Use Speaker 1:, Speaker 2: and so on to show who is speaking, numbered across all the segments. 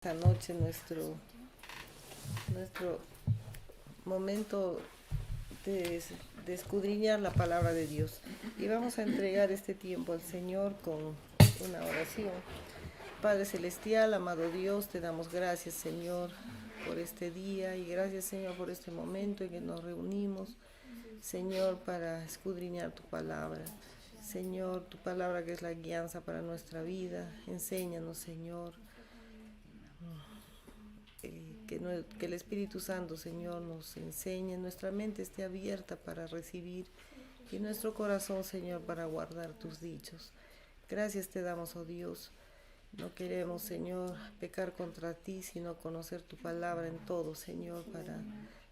Speaker 1: Esta noche nuestro momento de escudriñar la palabra de Dios, y vamos a entregar este tiempo al Señor con una oración. Padre celestial, amado Dios, te damos gracias, Señor, por este día, y gracias, Señor, por este momento en que nos reunimos, Señor, para escudriñar tu palabra. Señor, tu palabra que es la guianza para nuestra vida. Enséñanos, Señor, que el Espíritu Santo, Señor, nos enseñe, nuestra mente esté abierta para recibir y nuestro corazón, Señor, para guardar tus dichos. Gracias te damos, oh Dios. No queremos, Señor, pecar contra ti, sino conocer tu palabra en todo, Señor, para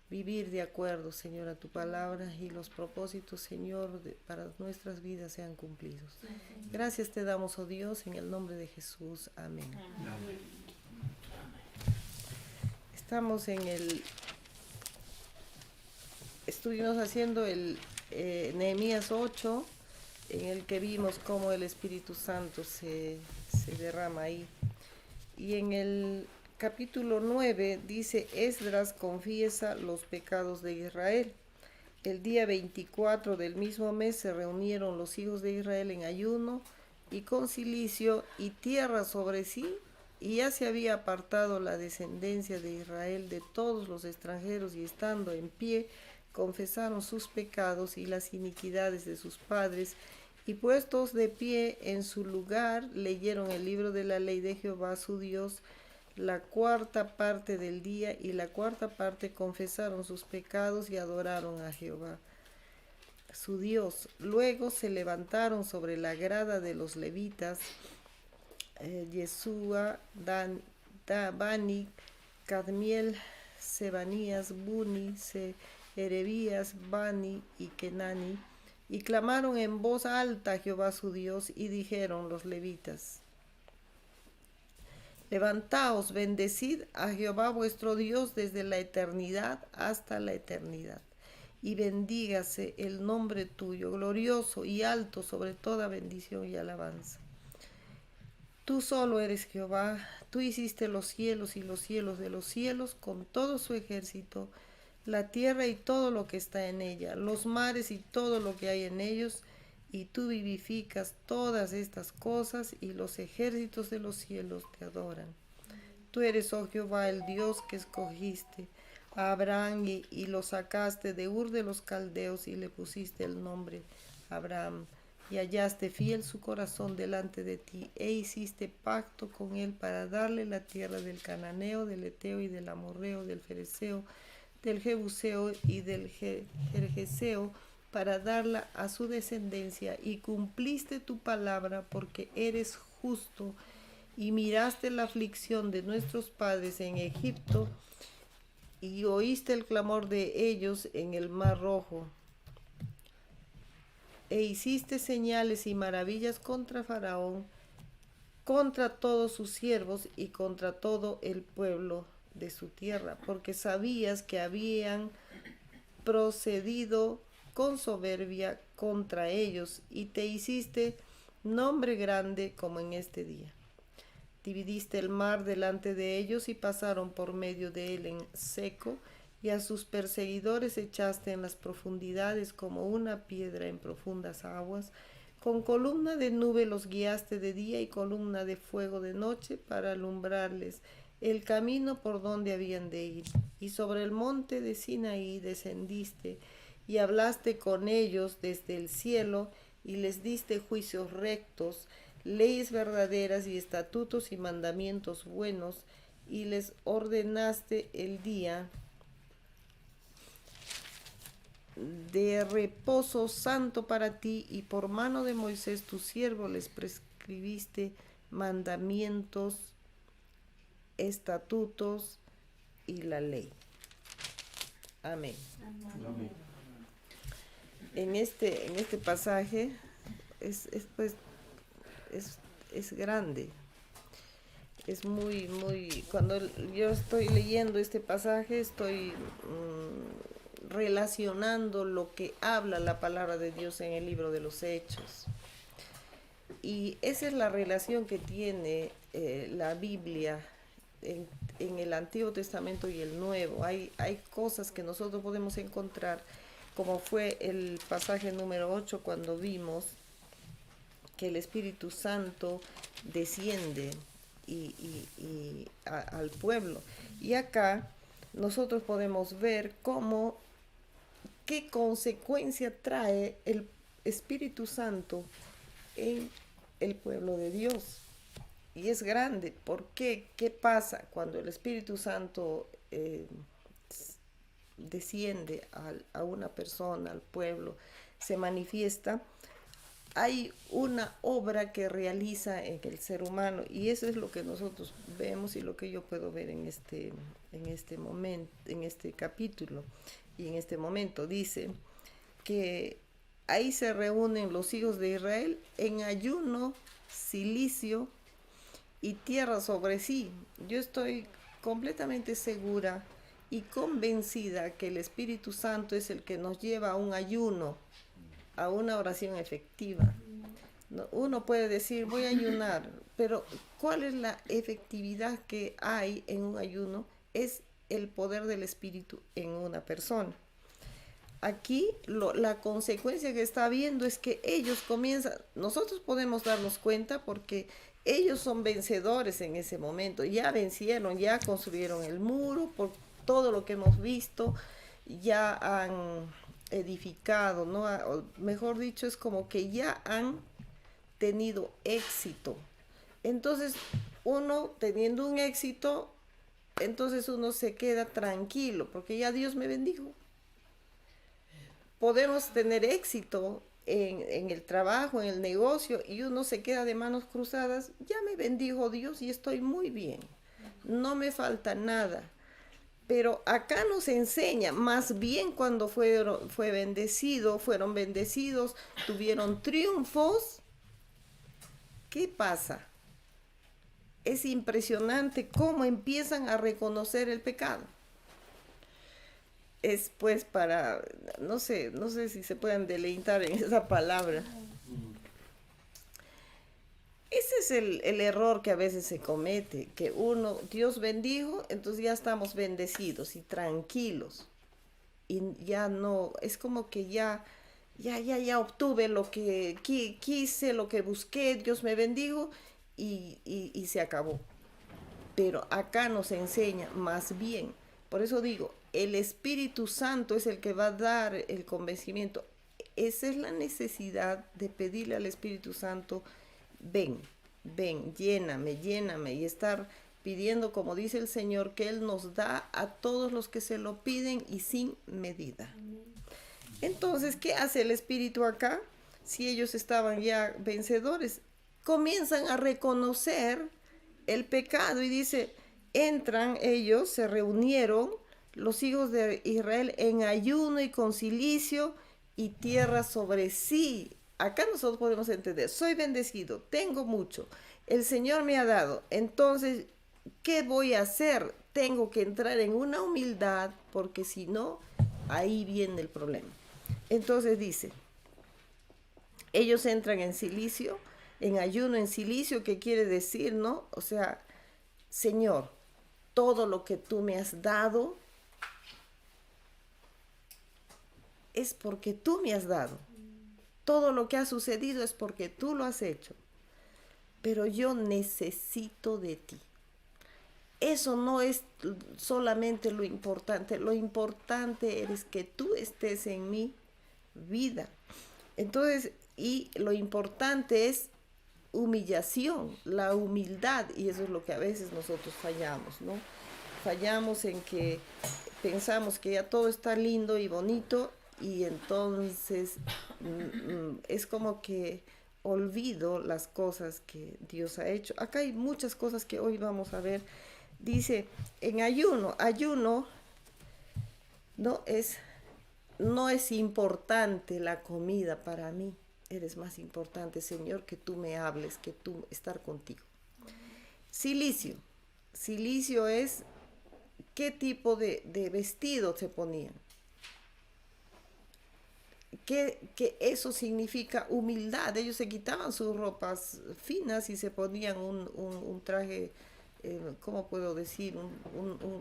Speaker 1: vivir de acuerdo, Señor, a tu palabra, y los propósitos, Señor, para nuestras vidas sean cumplidos. Gracias te damos, oh Dios, en el nombre de Jesús. Amén. Estamos estuvimos haciendo el Nehemías 8, en el que vimos cómo el Espíritu Santo se derrama ahí. Y en el capítulo 9 dice: Esdras confiesa los pecados de Israel. El día 24 del mismo mes se reunieron los hijos de Israel en ayuno y con cilicio y tierra sobre sí, y ya se había apartado la descendencia de Israel de todos los extranjeros, y estando en pie confesaron sus pecados y las iniquidades de sus padres, y puestos de pie en su lugar leyeron el libro de la ley de Jehová su Dios la cuarta parte del día, y la cuarta parte confesaron sus pecados y adoraron a Jehová su Dios. Luego se levantaron sobre la grada de los levitas Yeshua, Bani, Cadmiel, Sebanías, Buni, Erebías, Bani y Kenani, y clamaron en voz alta a Jehová su Dios, y dijeron los levitas: Levantaos, bendecid a Jehová vuestro Dios desde la eternidad hasta la eternidad, y bendígase el nombre tuyo, glorioso y alto sobre toda bendición y alabanza. Tú solo eres Jehová, tú hiciste los cielos y los cielos de los cielos con todo su ejército, la tierra y todo lo que está en ella, los mares y todo lo que hay en ellos, y tú vivificas todas estas cosas, y los ejércitos de los cielos te adoran. Tú eres, oh Jehová, el Dios que escogiste a Abraham y lo sacaste de Ur de los Caldeos, y le pusiste el nombre Abraham, y hallaste fiel su corazón delante de ti, e hiciste pacto con él para darle la tierra del Cananeo, del Eteo y del Amorreo, del Fereceo, del Jebuseo y del Gergeseo, para darla a su descendencia, y cumpliste tu palabra, porque eres justo, y miraste la aflicción de nuestros padres en Egipto, y oíste el clamor de ellos en el Mar Rojo, e hiciste señales y maravillas contra Faraón, contra todos sus siervos y contra todo el pueblo de su tierra, porque sabías que habían procedido con soberbia contra ellos, y te hiciste nombre grande como en este día. Dividiste el mar delante de ellos, y pasaron por medio de él en seco, y a sus perseguidores echaste en las profundidades como una piedra en profundas aguas. Con columna de nube los guiaste de día, y columna de fuego de noche, para alumbrarles el camino por donde habían de ir. Y sobre el monte de Sinaí descendiste, y hablaste con ellos desde el cielo, y les diste juicios rectos, leyes verdaderas y estatutos y mandamientos buenos, y les ordenaste el día de reposo santo para ti, y por mano de Moisés tu siervo les prescribiste mandamientos, estatutos y la ley. Amén. Amén. En este pasaje es grande. Es muy, cuando yo estoy leyendo este pasaje, estoy relacionando lo que habla la palabra de Dios en el libro de los Hechos. Y esa es la relación que tiene la Biblia en el Antiguo Testamento y el Nuevo. Hay cosas que nosotros podemos encontrar, como fue el pasaje número 8 cuando vimos que el Espíritu Santo desciende al pueblo. Y acá nosotros podemos ver qué consecuencia trae el Espíritu Santo en el pueblo de Dios. Y es grande. ¿Por qué? ¿Qué pasa cuando el Espíritu Santo desciende a una persona, al pueblo, se manifiesta? Hay una obra que realiza en el ser humano, y eso es lo que nosotros vemos y lo que yo puedo ver en este momento, en este capítulo y en este momento. Dice que ahí se reúnen los hijos de Israel en ayuno, silicio y tierra sobre sí. Yo estoy completamente segura y convencida que el Espíritu Santo es el que nos lleva a un ayuno, a una oración efectiva. Uno puede decir, voy a ayunar, pero ¿cuál es la efectividad que hay en un ayuno? Es el poder del Espíritu en una persona. Aquí la consecuencia que está habiendo es que ellos comienzan, nosotros podemos darnos cuenta porque ellos son vencedores en ese momento, ya vencieron, ya construyeron el muro, por todo lo que hemos visto, ya han edificado, ¿no? O mejor dicho, es como que ya han tenido éxito. Entonces, uno teniendo un éxito, entonces uno se queda tranquilo, porque ya Dios me bendijo. Podemos tener éxito en el trabajo, en el negocio, y uno se queda de manos cruzadas, ya me bendijo Dios y estoy muy bien, no me falta nada. Pero acá nos enseña, más bien cuando fueron bendecidos, tuvieron triunfos, ¿qué pasa? Es impresionante cómo empiezan a reconocer el pecado. Es pues no sé si se pueden deleitar en esa palabra. Ese es el error que a veces se comete, que Dios bendijo, entonces ya estamos bendecidos y tranquilos. Y ya no, es como que ya obtuve lo que quise, lo que busqué, Dios me bendijo y se acabó. Pero acá nos enseña más bien, por eso digo, el Espíritu Santo es el que va a dar el convencimiento. Esa es la necesidad de pedirle al Espíritu Santo, ven, lléname, y estar pidiendo, como dice el Señor, que Él nos da a todos los que se lo piden y sin medida. Entonces, ¿qué hace el Espíritu acá? Si ellos estaban ya vencedores, comienzan a reconocer el pecado y dice, entran ellos, se reunieron los hijos de Israel en ayuno y con cilicio y tierra sobre sí. Acá nosotros podemos entender, soy bendecido, tengo mucho, el Señor me ha dado, entonces, ¿qué voy a hacer? Tengo que entrar en una humildad, porque si no, ahí viene el problema. Entonces dice, ellos entran en silicio, en ayuno, en silicio, ¿qué quiere decir, no? O sea, Señor, todo lo que tú me has dado es porque tú me has dado. Todo lo que ha sucedido es porque tú lo has hecho. Pero yo necesito de ti. Eso no es solamente lo importante. Lo importante es que tú estés en mi vida. Entonces, y lo importante es humillación, la humildad, y eso es lo que a veces nosotros fallamos, ¿no? Fallamos en que pensamos que ya todo está lindo y bonito y entonces es como que olvido las cosas que Dios ha hecho. Acá hay muchas cosas que hoy vamos a ver. Dice, en ayuno no es importante la comida para mí. Eres más importante, Señor, que tú me hables, que tú estar contigo. Silicio es qué tipo de vestido se ponían. Que eso significa humildad. Ellos se quitaban sus ropas finas y se ponían un traje ¿cómo puedo decir?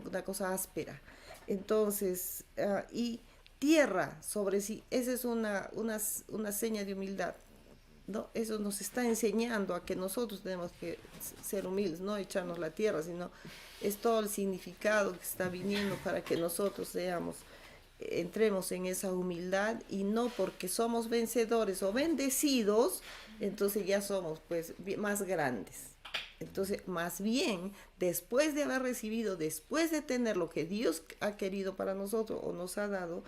Speaker 1: Una cosa áspera. Entonces, y tierra sobre sí, esa es una seña de humildad, ¿no? Eso nos está enseñando a que nosotros tenemos que ser humildes, no echarnos la tierra, sino es todo el significado que está viniendo para que nosotros entremos en esa humildad, y no porque somos vencedores o bendecidos, entonces ya somos pues más grandes. Entonces, más bien, después de haber recibido, después de tener lo que Dios ha querido para nosotros o nos ha dado,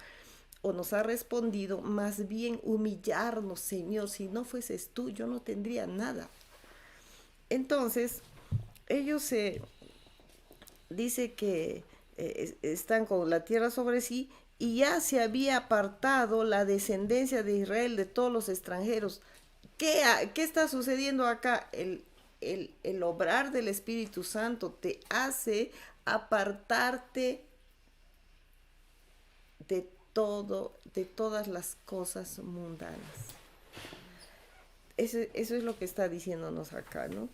Speaker 1: o nos ha respondido, más bien humillarnos, Señor, si no fueses tú, yo no tendría nada. Entonces, ellos se dice que están con la tierra sobre sí, y ya se había apartado la descendencia de Israel de todos los extranjeros. ¿Qué está sucediendo acá? El obrar del Espíritu Santo te hace apartarte de todo, de todas las cosas mundanas. Eso es lo que está diciéndonos acá, ¿no?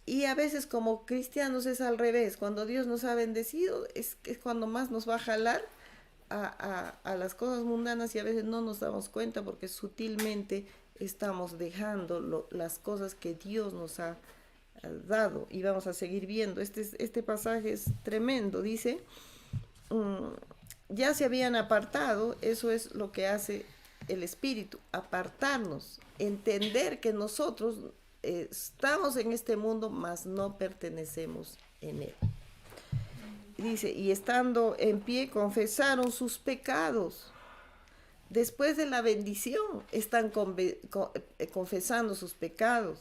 Speaker 1: Y a veces como cristianos es al revés. Cuando Dios nos ha bendecido, es cuando más nos va a jalar a las cosas mundanas, y a veces no nos damos cuenta porque sutilmente estamos dejando las cosas que Dios nos ha dado. Y vamos a seguir viendo. Este pasaje es tremendo. Dice, ya se habían apartado. Eso es lo que hace el Espíritu, apartarnos, entender que nosotros estamos en este mundo, mas no pertenecemos en él. Dice, y estando en pie confesaron sus pecados. Después de la bendición están confesando sus pecados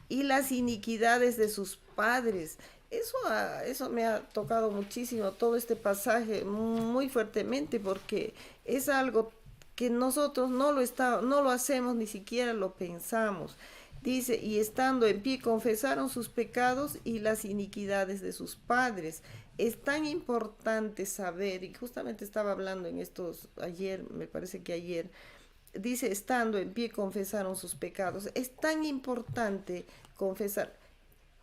Speaker 1: y las iniquidades de sus padres. Eso me ha tocado muchísimo, todo este pasaje, muy fuertemente, porque es algo que nosotros no lo hacemos, ni siquiera lo pensamos. Dice, y estando en pie confesaron sus pecados y las iniquidades de sus padres. Es tan importante saber, y justamente estaba hablando en estos ayer, me parece que ayer, dice, estando en pie confesaron sus pecados. Es tan importante confesar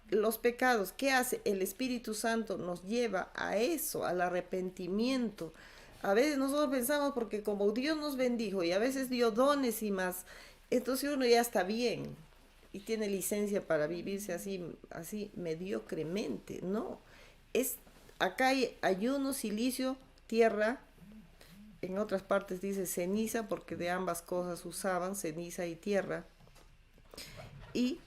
Speaker 1: los pecados. ¿Qué hace? El Espíritu Santo nos lleva a eso, al arrepentimiento. A veces nosotros pensamos, porque como Dios nos bendijo y a veces dio dones y más, entonces uno ya está bien y tiene licencia para vivirse así mediocremente. No, acá hay ayuno, silicio, tierra. En otras partes dice ceniza, porque de ambas cosas usaban, ceniza y tierra. Y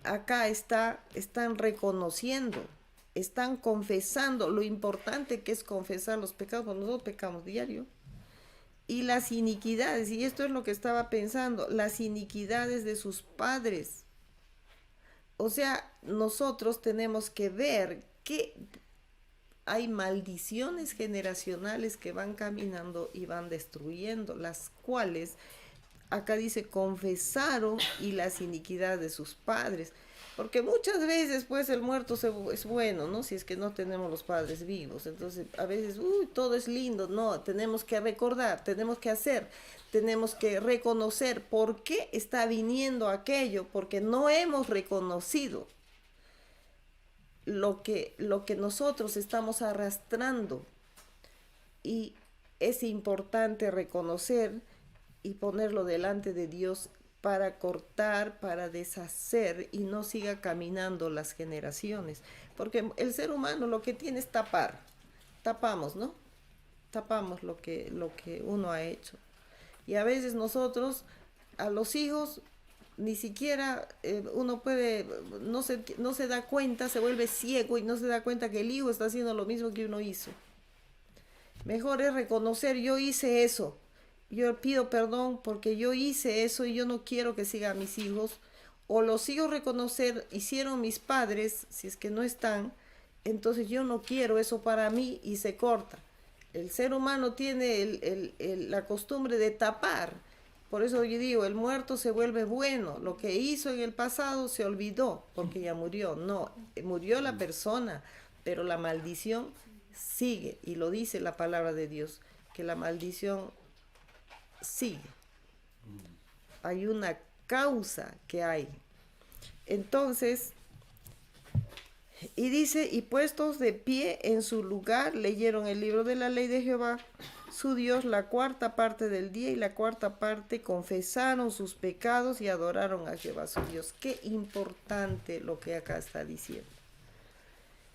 Speaker 1: acá están reconociendo, están confesando lo importante que es confesar los pecados, porque nosotros pecamos diario. Y las iniquidades, y esto es lo que estaba pensando, las iniquidades de sus padres. O sea, nosotros tenemos que ver que hay maldiciones generacionales que van caminando y van destruyendo, las cuales acá dice confesaron y las iniquidades de sus padres. Porque muchas veces pues el muerto es bueno, ¿no? Si es que no tenemos los padres vivos. Entonces a veces, todo es lindo. No, tenemos que recordar, tenemos que hacer, tenemos que reconocer por qué está viniendo aquello, porque no hemos reconocido lo que nosotros estamos arrastrando. Y es importante reconocer y ponerlo delante de Dios para cortar, para deshacer, y no siga caminando las generaciones. Porque el ser humano lo que tiene es tapar. Tapamos, ¿no? Tapamos lo que uno ha hecho. Y a veces nosotros, a los hijos, ni siquiera uno puede, no se da cuenta, se vuelve ciego y no se da cuenta que el hijo está haciendo lo mismo que uno hizo. Mejor es reconocer, yo hice eso. Yo pido perdón porque yo hice eso y yo no quiero que sigan mis hijos. O los sigo reconocer, hicieron mis padres, si es que no están, entonces yo no quiero eso para mí, y se corta. El ser humano tiene la costumbre de tapar. Por eso yo digo, el muerto se vuelve bueno. Lo que hizo en el pasado se olvidó porque ya murió. No, murió la persona, pero la maldición sigue. Y lo dice la palabra de Dios, que la maldición sigue. Hay una causa que hay. Entonces, Y dice, y puestos de pie en su lugar, leyeron el libro de la ley de Jehová, su Dios, la cuarta parte del día, y la cuarta parte confesaron sus pecados y adoraron a Jehová su Dios. Qué importante lo que acá está diciendo.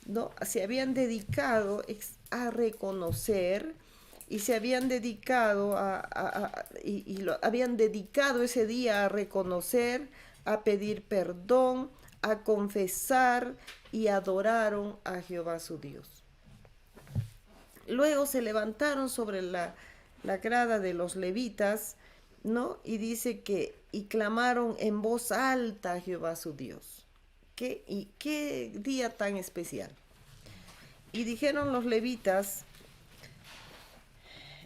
Speaker 1: ¿No? Se habían dedicado a reconocer y se habían dedicado habían dedicado ese día a reconocer, a pedir perdón, a confesar, y adoraron a Jehová su Dios. Luego se levantaron sobre la grada de los levitas, ¿no? Y dice y clamaron en voz alta a Jehová su Dios. Qué día tan especial. Y dijeron los levitas: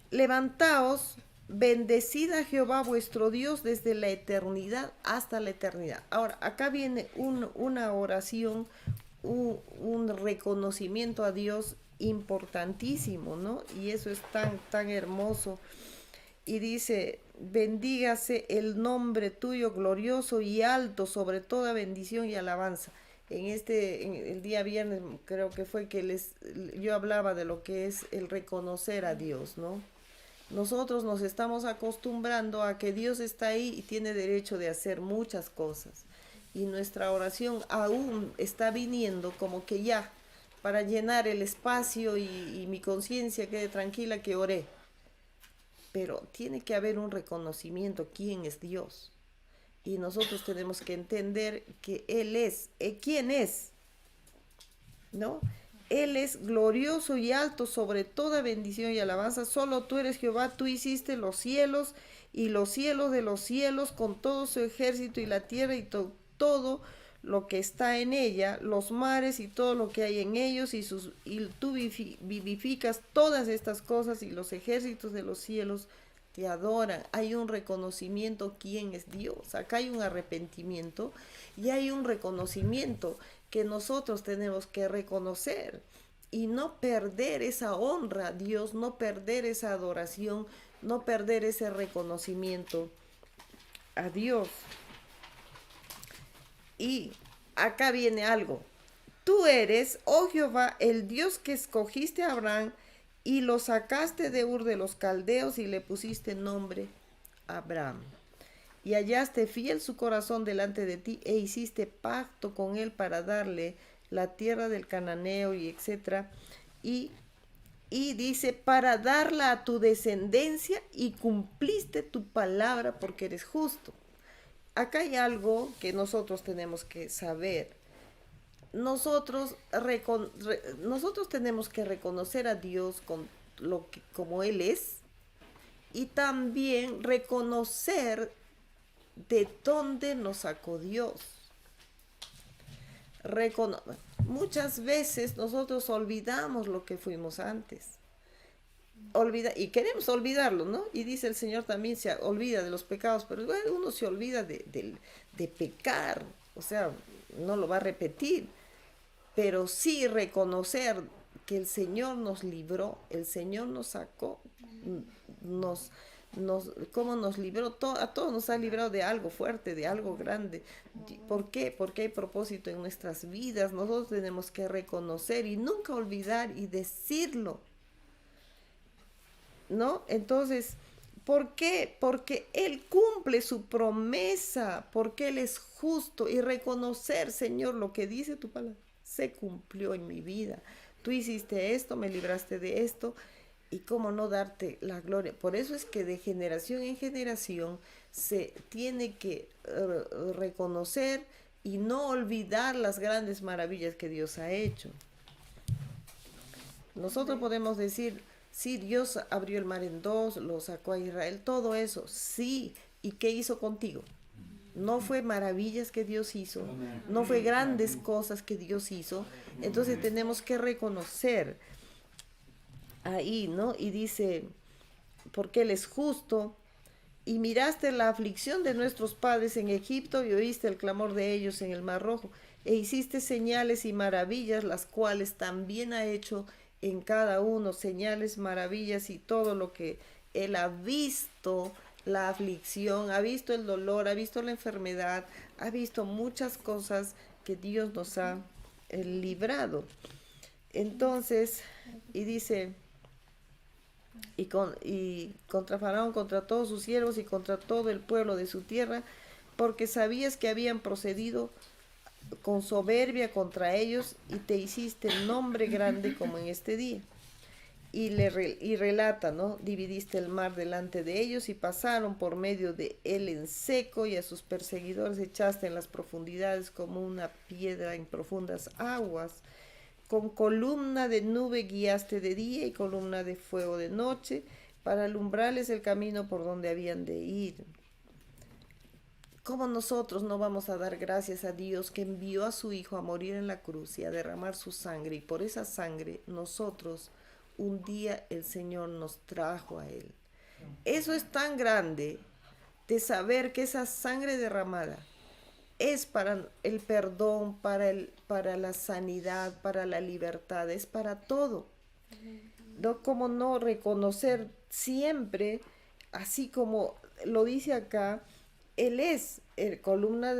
Speaker 1: levantaos, bendecid a Jehová vuestro Dios desde la eternidad hasta la eternidad. Ahora, acá viene una oración, un reconocimiento a Dios importantísimo, ¿no? Y eso es tan hermoso. Y dice: bendígase el nombre tuyo glorioso y alto sobre toda bendición y alabanza. En el día viernes creo que fue que yo hablaba de lo que es el reconocer a Dios, ¿no? Nosotros nos estamos acostumbrando a que Dios está ahí y tiene derecho de hacer muchas cosas. Y nuestra oración aún está viniendo como que ya, para llenar el espacio y mi conciencia quede tranquila que oré. Pero tiene que haber un reconocimiento quién es Dios. Y nosotros tenemos que entender que Él es. ¿Quién es? ¿No? Él es glorioso y alto sobre toda bendición y alabanza. Solo tú eres Jehová, tú hiciste los cielos y los cielos de los cielos con todo su ejército, y la tierra y todo lo que está en ella, los mares y todo lo que hay en ellos, y tú vivificas todas estas cosas, y los ejércitos de los cielos te adoran. Hay un reconocimiento quién es Dios. Acá hay un arrepentimiento y hay un reconocimiento que nosotros tenemos que reconocer y no perder esa honra a Dios, no perder esa adoración, no perder ese reconocimiento a Dios. Y acá viene algo. Tú eres, oh Jehová, el Dios que escogiste a Abraham y lo sacaste de Ur de los Caldeos y le pusiste nombre Abraham. Y hallaste fiel su corazón delante de ti e hiciste pacto con él para darle la tierra del cananeo y etcétera. Y dice, para darla a tu descendencia, y cumpliste tu palabra porque eres justo. Acá hay algo que nosotros tenemos que saber. Nosotros tenemos que reconocer a Dios como Él es, y también reconocer de dónde nos sacó Dios. Muchas veces nosotros olvidamos lo que fuimos antes. Y queremos olvidarlo, ¿no? Y dice el Señor también se olvida de los pecados, pero bueno, uno se olvida de pecar, o sea, no lo va a repetir, pero sí reconocer que el Señor nos libró, el Señor nos sacó, cómo nos libró, a todos nos ha librado de algo fuerte, de algo grande. ¿Por qué? Porque hay propósito en nuestras vidas. Nosotros tenemos que reconocer y nunca olvidar y decirlo, ¿no? Entonces, ¿por qué? Porque Él cumple su promesa, porque Él es justo, y reconocer, Señor, lo que dice tu palabra se cumplió en mi vida. Tú hiciste esto, me libraste de esto, y cómo no darte la gloria. Por eso es que de generación en generación se tiene que reconocer y no olvidar las grandes maravillas que Dios ha hecho. Nosotros podemos decir, sí, Dios abrió el mar en dos, lo sacó a Israel, todo eso, sí. ¿Y qué hizo contigo? No fue maravillas que Dios hizo, no fue grandes cosas que Dios hizo. Entonces tenemos que reconocer ahí, ¿no? Y dice, porque Él es justo, y miraste la aflicción de nuestros padres en Egipto y oíste el clamor de ellos en el Mar Rojo, e hiciste señales y maravillas, las cuales también ha hecho en cada uno, señales, maravillas y todo lo que Él ha visto, la aflicción, ha visto el dolor, ha visto la enfermedad, ha visto muchas cosas que Dios nos ha librado. Entonces, y dice, y contra Faraón, contra todos sus siervos y contra todo el pueblo de su tierra, porque sabías que habían procedido con soberbia contra ellos y te hiciste nombre grande como en este día. Y relata, ¿no? Dividiste el mar delante de ellos y pasaron por medio de él en seco, y a sus perseguidores echaste en las profundidades como una piedra en profundas aguas. Con columna de nube guiaste de día y columna de fuego de noche, para alumbrarles el camino por donde habían de ir. ¿Cómo nosotros no vamos a dar gracias a Dios que envió a su Hijo a morir en la cruz y a derramar su sangre? Y por esa sangre nosotros, un día el Señor nos trajo a Él. Eso es tan grande, de saber que esa sangre derramada es para el perdón, para la sanidad, para la libertad, es para todo. ¿No? ¿Cómo no reconocer siempre, así como lo dice acá, Él es columna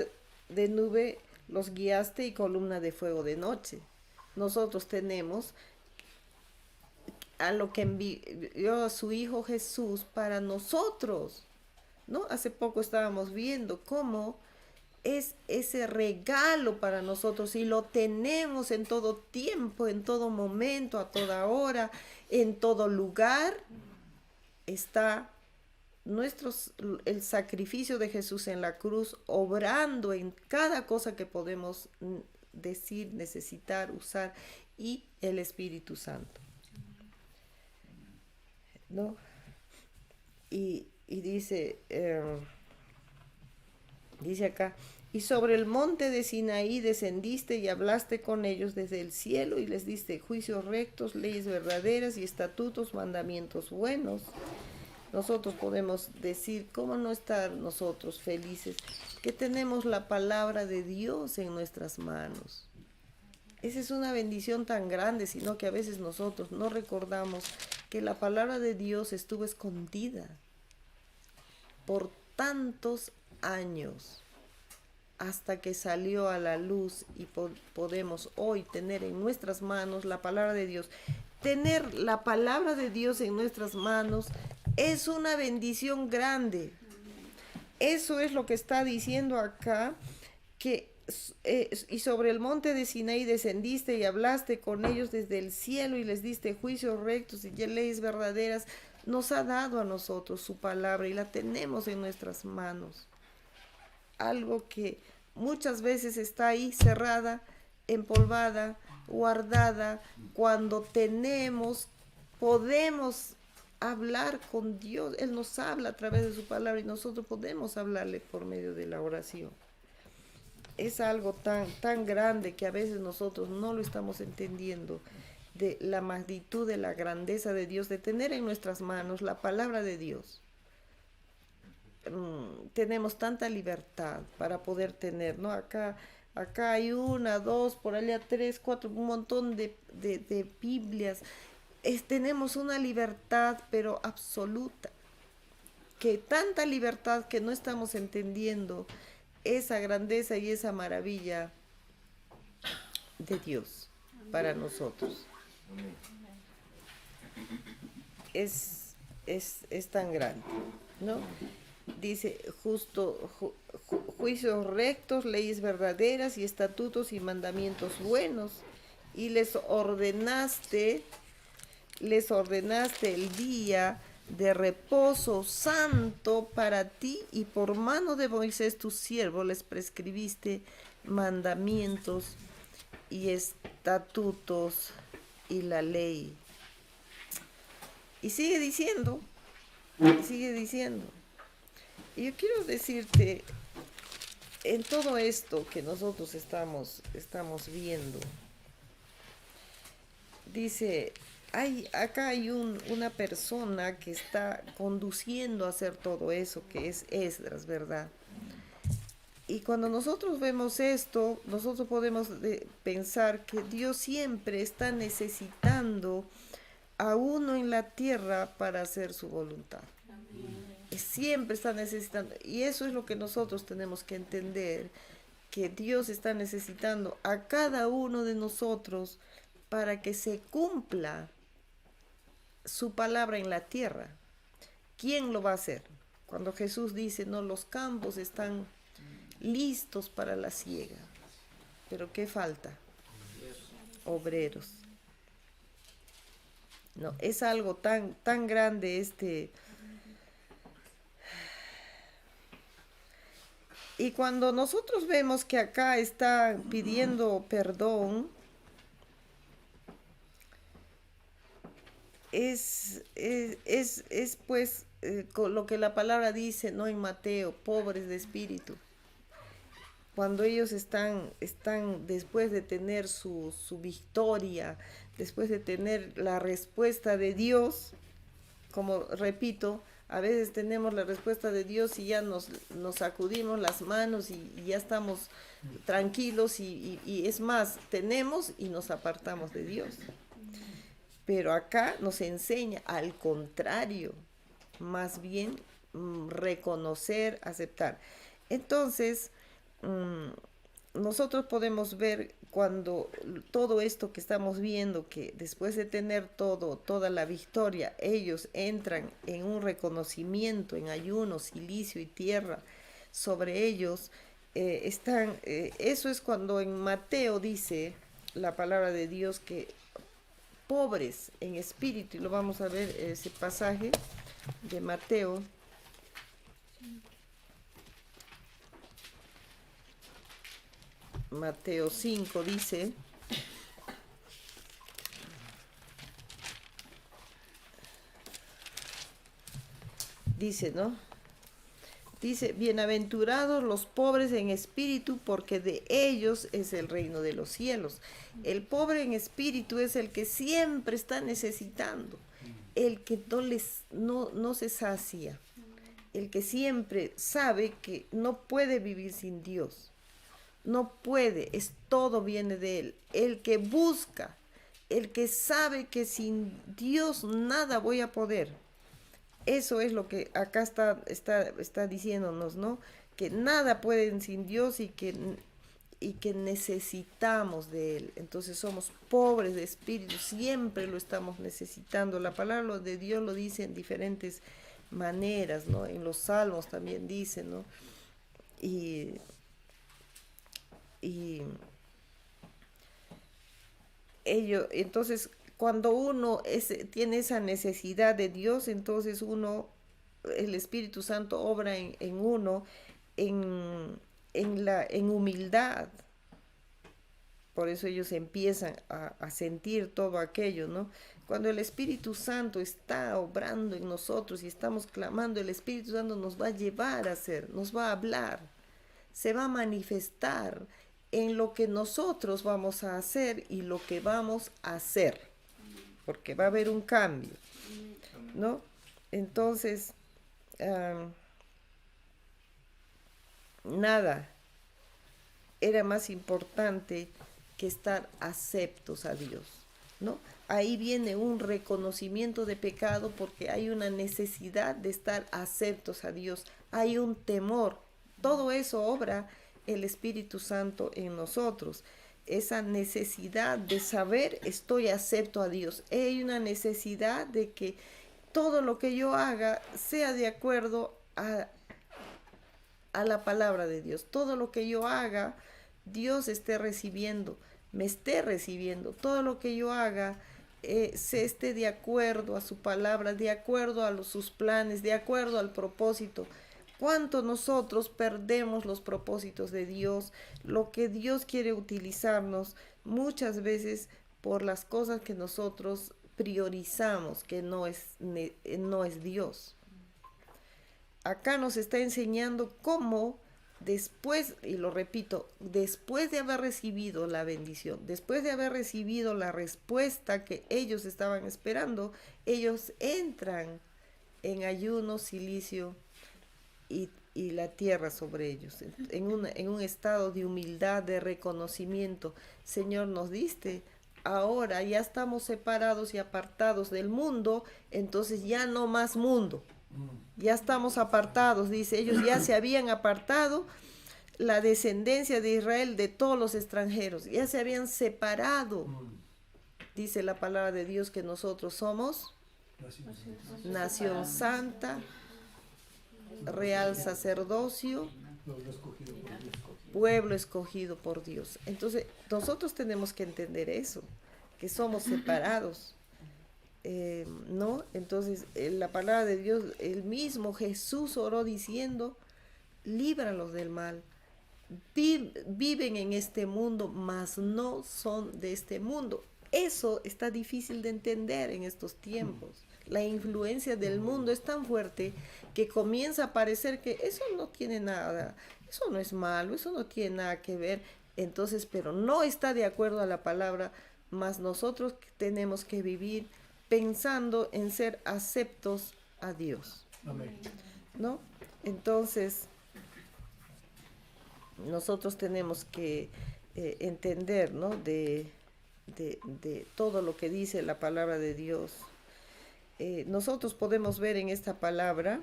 Speaker 1: de nube, los guiaste, y columna de fuego de noche? Nosotros tenemos a lo que envió a su Hijo Jesús para nosotros, ¿no? Hace poco estábamos viendo cómo es ese regalo para nosotros, y lo tenemos en todo tiempo, en todo momento, a toda hora, en todo lugar. Está el sacrificio de Jesús en la cruz obrando en cada cosa que podemos decir, necesitar, usar, y el Espíritu Santo, ¿no? Y dice, dice acá, y sobre el monte de Sinaí descendiste y hablaste con ellos desde el cielo y les diste juicios rectos, leyes verdaderas y estatutos, mandamientos buenos. Nosotros podemos decir, ¿cómo no estar nosotros felices? Que tenemos la palabra de Dios en nuestras manos. Esa es una bendición tan grande, sino que a veces nosotros no recordamos que la palabra de Dios estuvo escondida por tantos años, hasta que salió a la luz y podemos hoy tener en nuestras manos la palabra de Dios. Tener la palabra de Dios en nuestras manos es una bendición grande. Eso es lo que está diciendo acá, que y sobre el monte de Sinaí descendiste y hablaste con ellos desde el cielo y les diste juicios rectos y leyes verdaderas. Nos ha dado a nosotros su palabra y la tenemos en nuestras manos. Algo que muchas veces está ahí cerrada, empolvada, guardada. Cuando podemos hablar con Dios. Él nos habla a través de su palabra y nosotros podemos hablarle por medio de la oración. Es algo tan grande que a veces nosotros no lo estamos entendiendo, de la magnitud, de la grandeza de Dios, de tener en nuestras manos la palabra de Dios. Tenemos tanta libertad para poder tener, ¿no? Acá hay una, dos, por allá tres, cuatro, un montón de Biblias. Tenemos una libertad, pero absoluta. Que tanta libertad que no estamos entendiendo esa grandeza y esa maravilla de Dios para nosotros. Es tan grande, ¿no? Dice, juicios rectos, leyes verdaderas y estatutos y mandamientos buenos, y les ordenaste el día de reposo santo para ti, y por mano de Moisés tu siervo les prescribiste mandamientos y estatutos y la ley. Y sigue diciendo. Y yo quiero decirte, en todo esto que nosotros estamos viendo, dice, acá hay una persona que está conduciendo a hacer todo eso, que es Esdras, ¿verdad? Y cuando nosotros vemos esto, nosotros podemos pensar que Dios siempre está necesitando a uno en la tierra para hacer su voluntad. Siempre está necesitando. Y eso es lo que nosotros tenemos que entender, que Dios está necesitando a cada uno de nosotros para que se cumpla su palabra en la tierra. ¿Quién lo va a hacer? Cuando Jesús dice, no, los campos están listos para la siega, pero ¿qué falta? Obreros. No, es algo tan, tan grande Y cuando nosotros vemos que acá está pidiendo perdón, es pues con lo que la palabra dice, ¿no? En Mateo, pobres de espíritu. Cuando ellos están después de tener su victoria, después de tener la respuesta de Dios, como repito, a veces tenemos la respuesta de Dios y ya nos sacudimos las manos y ya estamos tranquilos y es más, tenemos y nos apartamos de Dios. Pero acá nos enseña al contrario, más bien reconocer, aceptar. Entonces, nosotros podemos ver cuando todo esto que estamos viendo, que después de tener toda la victoria, ellos entran en un reconocimiento, en ayuno, silicio y tierra sobre ellos, eso es cuando en Mateo dice la palabra de Dios que pobres en espíritu, y lo vamos a ver ese pasaje de Mateo. Mateo 5 dice, ¿no? Dice, bienaventurados los pobres en espíritu, porque de ellos es el reino de los cielos. El pobre en espíritu es el que siempre está necesitando, el que no se sacia, el que siempre sabe que no puede vivir sin Dios. No puede, todo viene de Él. El que busca, el que sabe que sin Dios nada voy a poder. Eso es lo que acá está diciéndonos, ¿no? Que nada pueden sin Dios y que necesitamos de Él. Entonces somos pobres de espíritu, siempre lo estamos necesitando. La palabra de Dios lo dice en diferentes maneras, ¿no? En los salmos también dice, ¿no? Y entonces cuando uno tiene esa necesidad de Dios, entonces el Espíritu Santo obra en uno en humildad. Por eso ellos empiezan a sentir todo aquello, ¿no? Cuando el Espíritu Santo está obrando en nosotros y estamos clamando, el Espíritu Santo nos va a llevar a hacer, nos va a hablar, se va a manifestar en lo que nosotros vamos a hacer y lo que vamos a hacer, porque va a haber un cambio, ¿no? Entonces, nada era más importante que estar aceptos a Dios, ¿no? Ahí viene un reconocimiento de pecado porque hay una necesidad de estar aceptos a Dios, hay un temor, todo eso obra el Espíritu Santo en nosotros, esa necesidad de saber estoy acepto a Dios, hay una necesidad de que todo lo que yo haga sea de acuerdo a la palabra de Dios, todo lo que yo haga Dios me esté recibiendo, todo lo que yo haga se esté de acuerdo a su palabra, de acuerdo a sus planes, de acuerdo al propósito. ¿Cuánto nosotros perdemos los propósitos de Dios, lo que Dios quiere utilizarnos muchas veces por las cosas que nosotros priorizamos, que no es Dios? Acá nos está enseñando cómo después, y lo repito, después de haber recibido la bendición, después de haber recibido la respuesta que ellos estaban esperando, ellos entran en ayuno, silicio y la tierra sobre ellos, en un estado de humildad, de reconocimiento. Señor, nos diste, ahora ya estamos separados y apartados del mundo, entonces ya no más mundo. Ya estamos apartados, dice, ellos ya se habían apartado, la descendencia de Israel de todos los extranjeros. Ya se habían separado. Dice la palabra de Dios que nosotros somos nación santa, real sacerdocio, pueblo escogido por Dios. Entonces, nosotros tenemos que entender eso, que somos separados, ¿no? Entonces, la palabra de Dios, el mismo Jesús oró diciendo, líbralos del mal. Viven en este mundo, mas no son de este mundo. Eso está difícil de entender en estos tiempos. La influencia del mundo es tan fuerte que comienza a parecer que eso no tiene nada, eso no es malo, eso no tiene nada que ver. Entonces, pero no está de acuerdo a la palabra, mas nosotros tenemos que vivir pensando en ser aceptos a Dios.
Speaker 2: Amén.
Speaker 1: ¿No? Entonces, nosotros tenemos que entender, ¿no? de todo lo que dice la palabra de Dios. Nosotros podemos ver en esta palabra,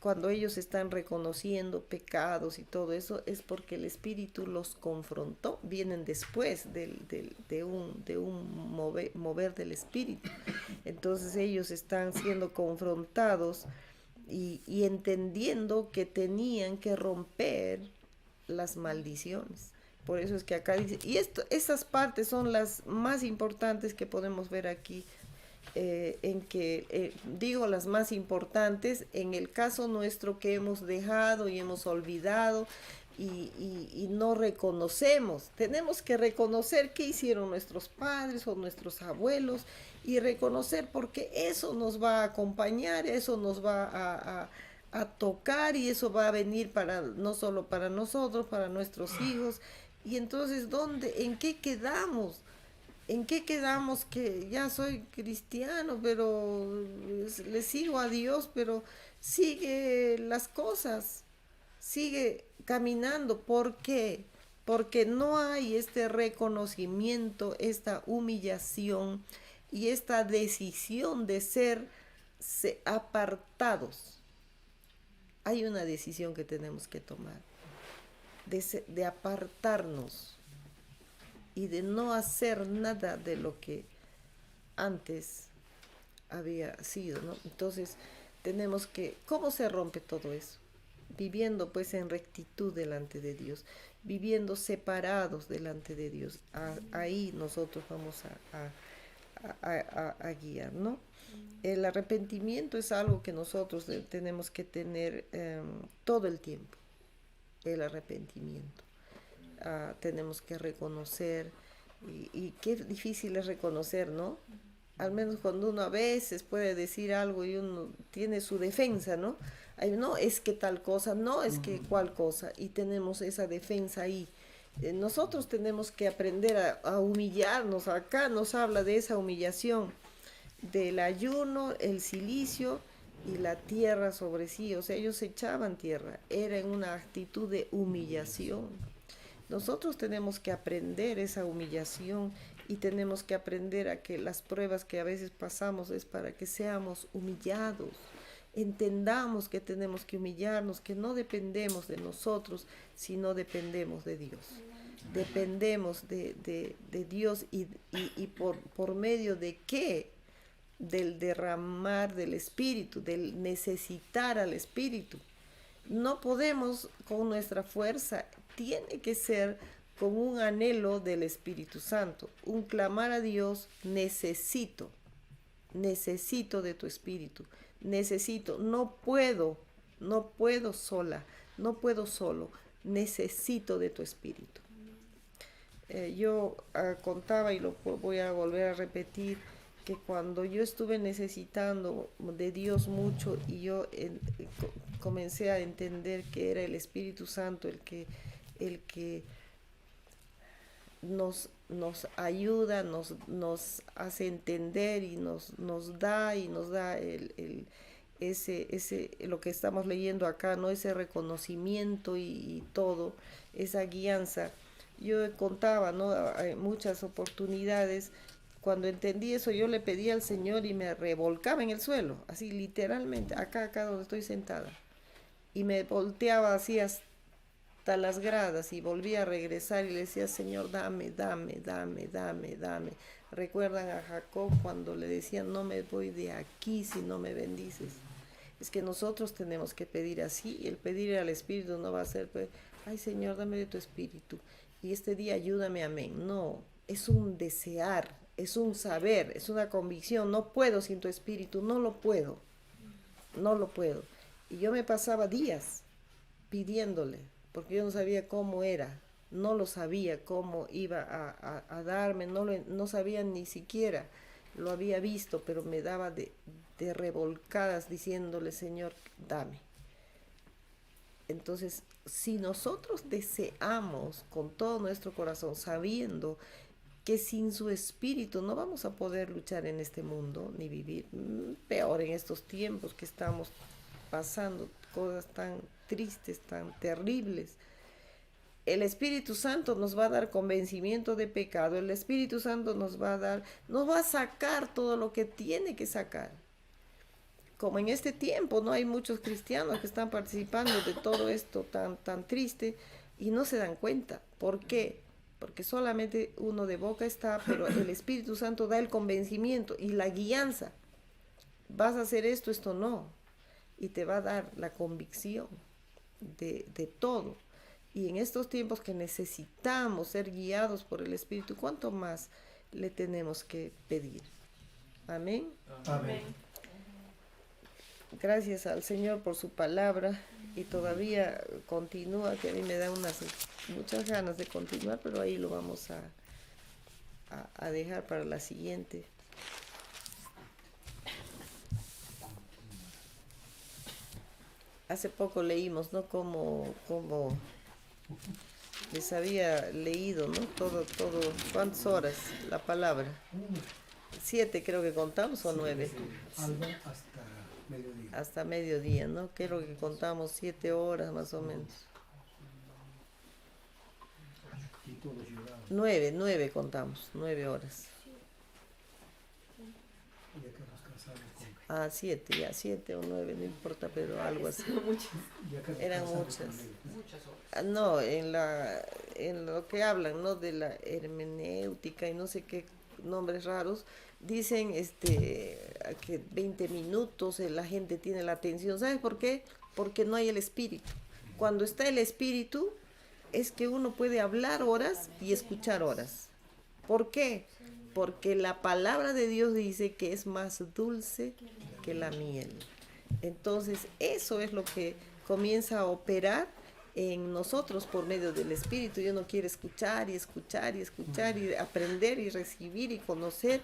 Speaker 1: cuando ellos están reconociendo pecados y todo eso, es porque el Espíritu los confrontó, vienen después de un mover del Espíritu. Entonces ellos están siendo confrontados y entendiendo que tenían que romper las maldiciones. Por eso es que acá dice, y estas partes son las más importantes que podemos ver aquí, digo las más importantes, en el caso nuestro que hemos dejado y hemos olvidado y no reconocemos. Tenemos que reconocer qué hicieron nuestros padres o nuestros abuelos y reconocer, porque eso nos va a acompañar, eso nos va a tocar, y eso va a venir para no solo para nosotros, para nuestros hijos. Y entonces, ¿en qué quedamos? ¿En qué quedamos? Que ya soy cristiano, pero le sigo a Dios, pero sigue las cosas, sigue caminando. ¿Por qué? Porque no hay este reconocimiento, esta humillación y esta decisión de ser apartados. Hay una decisión que tenemos que tomar, de apartarnos y de no hacer nada de lo que antes había sido, ¿no? Entonces tenemos que, ¿cómo se rompe todo eso? Viviendo pues en rectitud delante de Dios, viviendo separados delante de Dios. Ahí nosotros vamos a guiar, ¿no? El arrepentimiento es algo que nosotros tenemos que tener todo el tiempo, el arrepentimiento. Tenemos que reconocer, y qué difícil es reconocer, ¿no? Al menos cuando uno a veces puede decir algo y uno tiene su defensa, ¿no? No es que tal cosa, no es que cual cosa, y tenemos esa defensa ahí. Nosotros tenemos que aprender a humillarnos. Acá nos habla de esa humillación, del ayuno, el cilicio y la tierra sobre sí. O sea, ellos echaban tierra, era en una actitud de humillación. Nosotros tenemos que aprender esa humillación y tenemos que aprender a que las pruebas que a veces pasamos es para que seamos humillados. Entendamos que tenemos que humillarnos, que no dependemos de nosotros, sino dependemos de Dios. Dependemos de Dios y por medio de qué? Del derramar del Espíritu, del necesitar al Espíritu. No podemos con nuestra fuerza, tiene que ser con un anhelo del Espíritu Santo, un clamar a Dios: necesito de tu Espíritu, necesito, no puedo sola, no puedo solo, necesito de tu Espíritu. Yo contaba, y lo voy a volver a repetir, que cuando yo estuve necesitando de Dios mucho y yo comencé a entender que era el Espíritu Santo el que nos ayuda, nos hace entender y nos da ese lo que estamos leyendo acá, ¿no? Ese reconocimiento y todo, esa guianza. Yo contaba, ¿no? Hay muchas oportunidades. Cuando entendí eso, yo le pedí al Señor y me revolcaba en el suelo, así literalmente, acá donde estoy sentada. Y me volteaba así hasta las gradas y volvía a regresar y le decía, Señor, dame, dame, dame, dame, dame. ¿Recuerdan a Jacob cuando le decían, no me voy de aquí si no me bendices? Es que nosotros tenemos que pedir así, y el pedir al Espíritu no va a ser, pues, ay Señor, dame de tu Espíritu, y este día ayúdame, amén. No, es un desear, es un saber, es una convicción, no puedo sin tu Espíritu, no lo puedo, no lo puedo. Y yo me pasaba días pidiéndole, porque yo no sabía cómo era, no lo sabía cómo iba a darme, no sabía ni siquiera, lo había visto, pero me daba de revolcadas diciéndole, Señor, dame. Entonces, si nosotros deseamos con todo nuestro corazón, sabiendo que sin su espíritu no vamos a poder luchar en este mundo, ni vivir, peor en estos tiempos que estamos pasando, cosas tan tristes, tan terribles. El Espíritu Santo nos va a dar convencimiento de pecado, el Espíritu Santo nos va a sacar todo lo que tiene que sacar. Como en este tiempo no hay muchos cristianos que están participando de todo esto tan triste y no se dan cuenta. ¿Por qué? Porque solamente uno de boca está, pero el Espíritu Santo da el convencimiento y la guianza. Vas a hacer esto, esto no. Y te va a dar la convicción de todo. Y en estos tiempos que necesitamos ser guiados por el Espíritu, ¿cuánto más le tenemos que pedir? Amén.
Speaker 2: Amén.
Speaker 1: Gracias al Señor por su palabra, y todavía continúa, que a mí me da muchas ganas de continuar, pero ahí lo vamos a dejar para la siguiente. Hace poco leímos, ¿no? Como les había leído, ¿no? Todo, ¿cuántas horas la palabra? 7 creo que contamos, o 9.
Speaker 2: Algo hasta mediodía.
Speaker 1: Hasta mediodía, ¿no? Creo que contamos 7 horas más o menos.
Speaker 2: Y todos lloraban.
Speaker 1: 9 contamos, 9 horas.
Speaker 2: Y acá nos casamos con...
Speaker 1: 7, ya 7 o 9, no importa, pero algo así.
Speaker 2: Y acá nos
Speaker 1: Eran
Speaker 2: casamos
Speaker 1: muchas.
Speaker 2: con
Speaker 3: Muchas horas.
Speaker 1: No, en lo que hablan, ¿no? De la hermenéutica y no sé qué nombres raros, dicen que 20 minutos la gente tiene la atención. ¿Sabes por qué? Porque no hay el espíritu. Cuando está el espíritu es que uno puede hablar horas y escuchar horas. ¿Por qué? Porque la palabra de Dios dice que es más dulce que la miel. Entonces eso es lo que comienza a operar en nosotros por medio del Espíritu. Y uno quiere escuchar y escuchar y escuchar y aprender y recibir y conocer.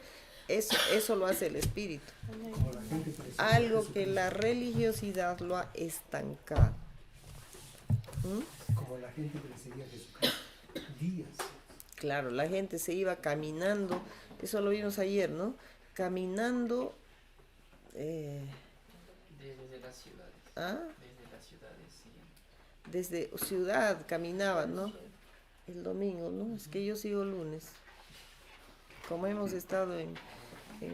Speaker 1: Eso lo hace el Espíritu.
Speaker 2: como la gente que decía
Speaker 1: Algo que la religiosidad lo ha estancado.
Speaker 2: como la gente que le seguía a Jesucristo. Días.
Speaker 1: Claro, la gente se iba caminando, eso lo vimos ayer, ¿no? Caminando,
Speaker 3: Desde las ciudades.
Speaker 1: ¿ah?
Speaker 3: Desde las ciudades, sí.
Speaker 1: Desde ciudad caminaban, ¿no? El domingo, ¿no? Es que yo sigo lunes. Como hemos estado en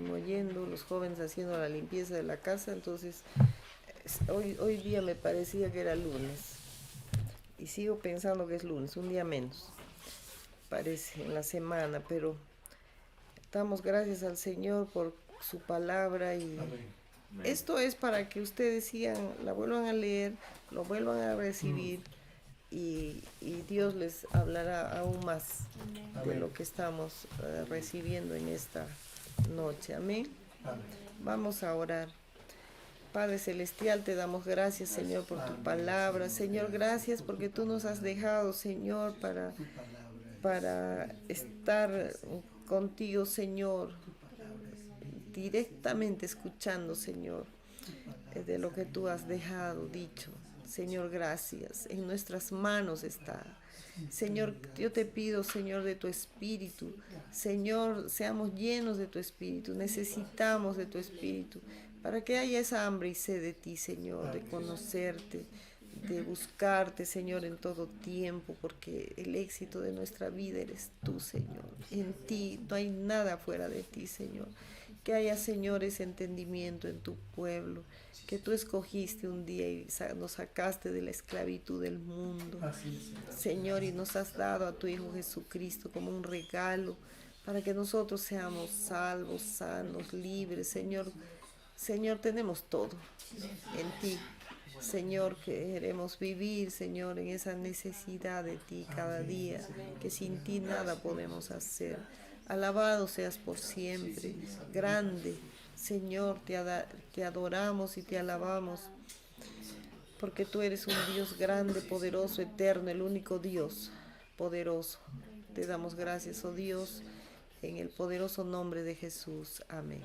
Speaker 1: Mollendo, los jóvenes haciendo la limpieza de la casa, entonces hoy día me parecía que era lunes. Y sigo pensando que es lunes, un día menos, parece, en la semana, pero damos gracias al Señor por su palabra y
Speaker 2: Amén.
Speaker 1: esto es para que ustedes sigan, la vuelvan a leer, lo vuelvan a recibir y Dios les hablará aún más de
Speaker 2: Amén.
Speaker 1: lo que estamos recibiendo en esta noche. Amén.
Speaker 2: Amén.
Speaker 1: Vamos a orar. Padre Celestial, te damos gracias, Señor, por tu
Speaker 2: Amén,
Speaker 1: palabra.
Speaker 2: Señor.
Speaker 1: Señor, gracias porque tú nos has dejado, Señor,
Speaker 2: Tu palabra
Speaker 1: para estar contigo, Señor,
Speaker 2: tu palabra es
Speaker 1: directamente escuchando, Señor, de lo que tú has dejado dicho. Señor, gracias. En nuestras manos está. Señor, yo te pido, Señor, de tu Espíritu. Señor, seamos llenos de tu Espíritu. Necesitamos de tu Espíritu para que haya esa hambre y sed de ti, Señor, de conocerte, de buscarte, Señor, en todo tiempo, porque el éxito de nuestra vida eres tú, Señor. En ti no hay nada fuera de ti, Señor. Que haya, Señor, ese entendimiento en tu pueblo, que tú escogiste un día y nos sacaste de la esclavitud del mundo,
Speaker 2: Así es.
Speaker 1: Señor, y nos has dado a tu Hijo Jesucristo como un regalo para que nosotros seamos salvos, sanos, libres, Señor. Señor, tenemos todo en ti. Señor, queremos vivir, Señor, en esa necesidad de ti cada día, que sin ti nada podemos hacer. Alabado seas por siempre, grande. Señor, te adoramos y te alabamos, porque tú eres un Dios grande, poderoso, eterno, el único Dios poderoso. Te damos gracias, oh Dios, en el poderoso nombre de Jesús. Amén.